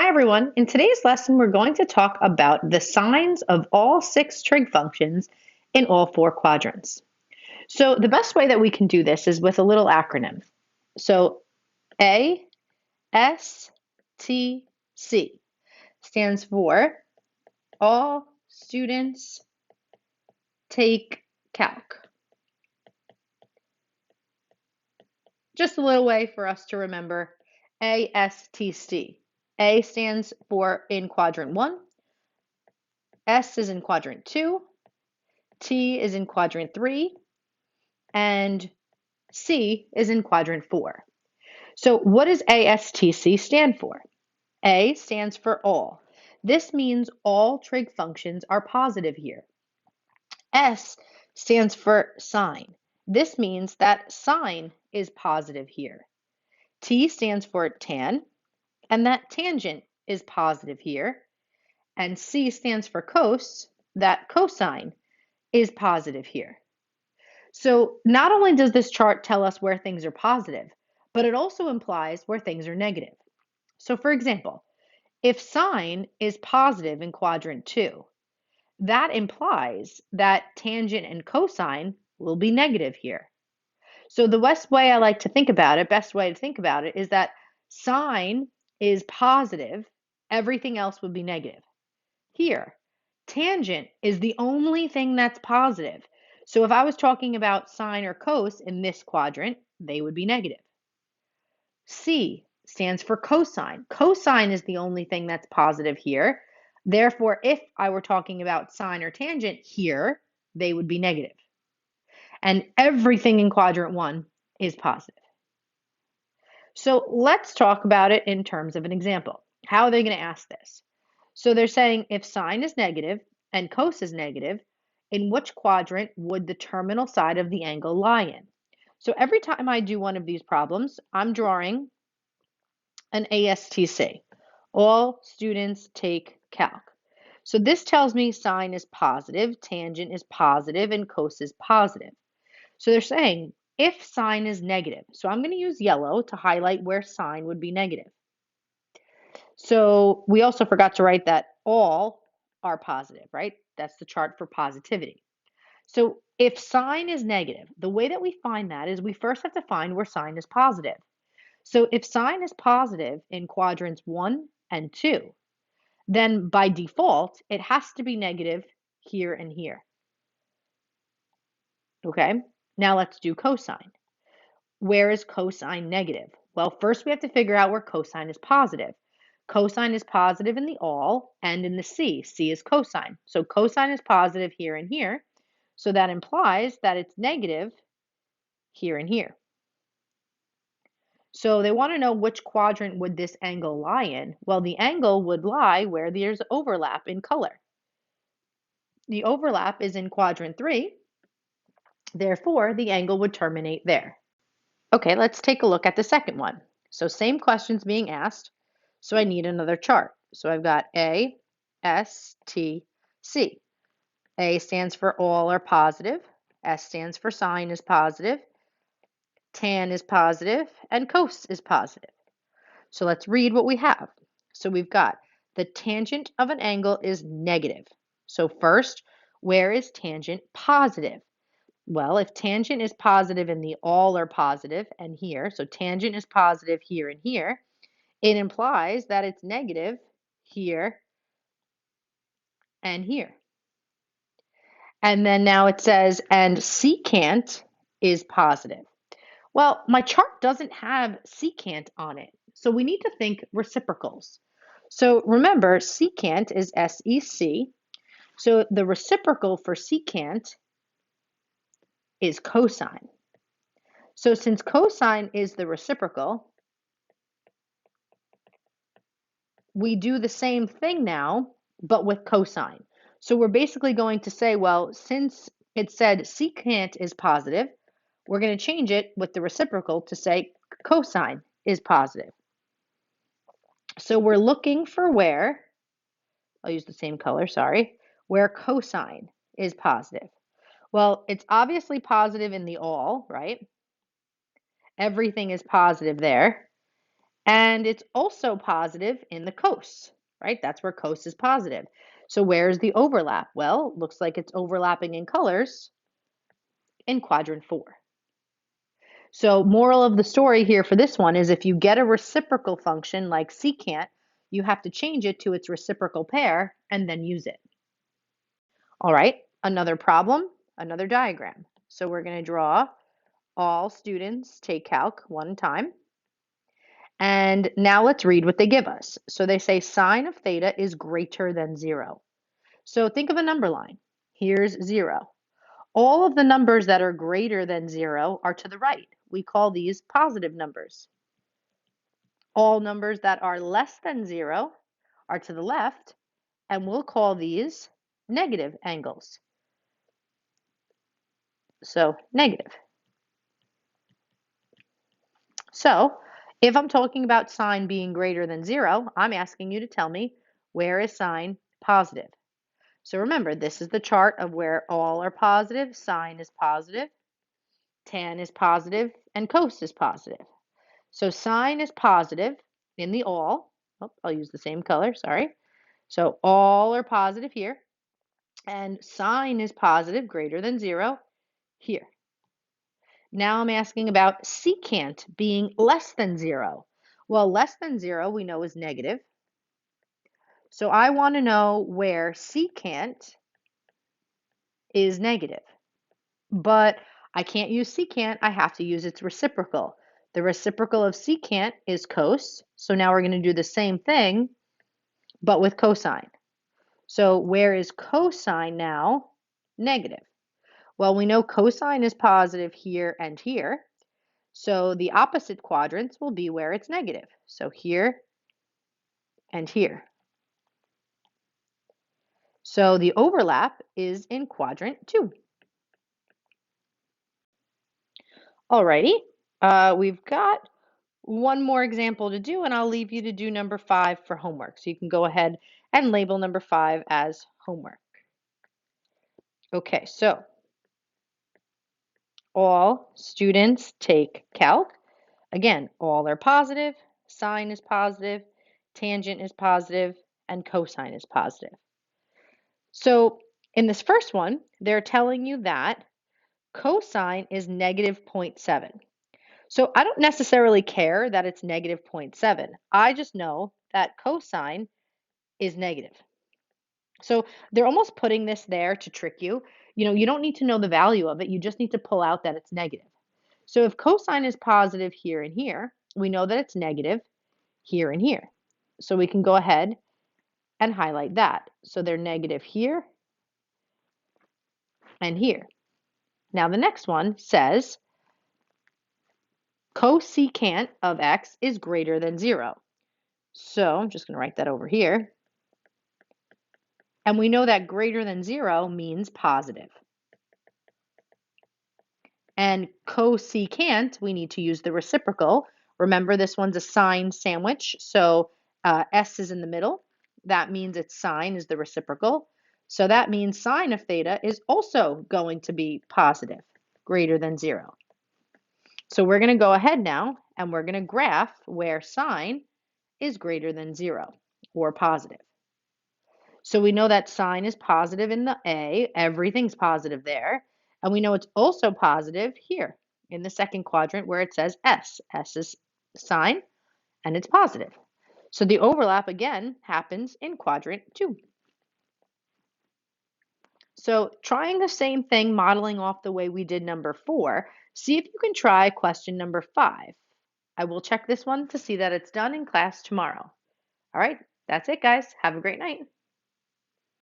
everyone. In today's lesson, we're going to talk about the signs of all six trig functions in all four quadrants. So the best way that we can do this is with a little acronym. So ASTC stands for All Students Take Calc. Just a little way for us to remember ASTC. A stands for in quadrant 1, S is in quadrant 2, T is in quadrant 3, and C is in quadrant 4. So what does ASTC stand for? A stands for all. This means all trig functions are positive here. S stands for sine. This means that sine is positive here. T stands for tan, and that tangent is positive here. And C stands for cos, that cosine is positive here. So not only does this chart tell us where things are positive, but it also implies where things are negative. So for example, if sine is positive in quadrant 2, that implies that tangent and cosine will be negative here. So the best way I like to think about it is that sine is positive, everything else would be negative. Here, tangent is the only thing that's positive. So if I was talking about sine or cos in this quadrant, they would be negative. C stands for cosine. Cosine is the only thing that's positive here. Therefore, if I were talking about sine or tangent here, they would be negative. And everything in quadrant 1 is positive. So let's talk about it in terms of an example. How are they going to ask this? So they're saying if sine is negative and cos is negative, in which quadrant would the terminal side of the angle lie in? So every time I do one of these problems, I'm drawing an ASTC. All students take calc. So this tells me sine is positive, tangent is positive, and cos is positive. So they're saying if sine is negative, so I'm going to use yellow to highlight where sine would be negative. So we also forgot to write that all are positive, right? That's the chart for positivity. So if sine is negative, the way that we find that is we first have to find where sine is positive. So if sine is positive in quadrants 1 and 2, then by default, it has to be negative here and here. Okay, now let's do cosine. Where is cosine negative? Well, first we have to figure out where cosine is positive. Cosine is positive in the all and in the C. C is cosine. So cosine is positive here and here. So that implies that it's negative here and here. So they want to know which quadrant would this angle lie in. Well, the angle would lie where there's overlap in color. The overlap is in quadrant 3. Therefore, the angle would terminate there. Okay, let's take a look at the second one. So same questions being asked. So I need another chart. So I've got A, S, T, C. A stands for all are positive. S stands for sine is positive. Tan is positive. And cos is positive. So let's read what we have. So we've got the tangent of an angle is negative. So first, where is tangent positive? Well, if tangent is positive and the all are positive and here, so tangent is positive here and here, it implies that it's negative here and here. And then now it says, and secant is positive. Well, my chart doesn't have secant on it, so we need to think reciprocals. So remember, secant is SEC, so the reciprocal for secant is cosine. So since cosine is the reciprocal, we do the same thing now, but with cosine. So we're basically going to say, well, since it said secant is positive, we're going to change it with the reciprocal to say cosine is positive. So we're looking for where, I'll use the same color, sorry, where cosine is positive. Well, it's obviously positive in the all, right? Everything is positive there. And it's also positive in the coasts, right? That's where coast is positive. So where's the overlap? Well, looks like it's overlapping in colors in quadrant 4. So moral of the story here for this one is if you get a reciprocal function like secant, you have to change it to its reciprocal pair and then use it. All right, another problem, another diagram. So we're going to draw all students take calc one time. And now let's read what they give us. So they say sine of theta is greater than 0. So think of a number line. Here's 0. All of the numbers that are greater than 0 are to the right. We call these positive numbers. All numbers that are less than 0 are to the left, and we'll call these negative angles. So negative. So if I'm talking about sine being greater than 0, I'm asking you to tell me where is sine positive. So remember, this is the chart of where all are positive, sine is positive, tan is positive, and cos is positive. So sine is positive in the all. Oh, I'll use the same color, sorry. So all are positive here, and sine is positive greater than 0 here. Now I'm asking about secant being less than 0. Well, less than 0 we know is negative. So I want to know where secant is negative. But I can't use secant, I have to use its reciprocal. The reciprocal of secant is cos. So now we're going to do the same thing, but with cosine. So where is cosine now? Negative. Well, we know cosine is positive here and here. So the opposite quadrants will be where it's negative. So here and here. So the overlap is in quadrant 2. Alrighty, we've got one more example to do, and I'll leave you to do number 5 for homework. So you can go ahead and label number 5 as homework. Okay, so all students take calc. Again, all are positive, sine is positive, tangent is positive, and cosine is positive. So in this first one, they're telling you that cosine is negative 0.7. So I don't necessarily care that it's negative 0.7. I just know that cosine is negative. So they're almost putting this there to trick you. You know, you don't need to know the value of it. You just need to pull out that it's negative. So if cosine is positive here and here, we know that it's negative here and here. So we can go ahead and highlight that. So they're negative here and here. Now the next one says cosecant of x is greater than 0. So I'm just going to write that over here. And we know that greater than 0 means positive. And cosecant, we need to use the reciprocal. Remember, this one's a sine sandwich, so S is in the middle. That means its sine is the reciprocal. So that means sine of theta is also going to be positive, greater than 0. So we're going to go ahead now, and we're going to graph where sine is greater than 0, or positive. So we know that sine is positive in the A, everything's positive there. And we know it's also positive here in the second quadrant where it says S. S is sine and it's positive. So the overlap again happens in quadrant 2. So trying the same thing, modeling off the way we did number 4, see if you can try question number 5. I will check this one to see that it's done in class tomorrow. All right, that's it, guys. Have a great night.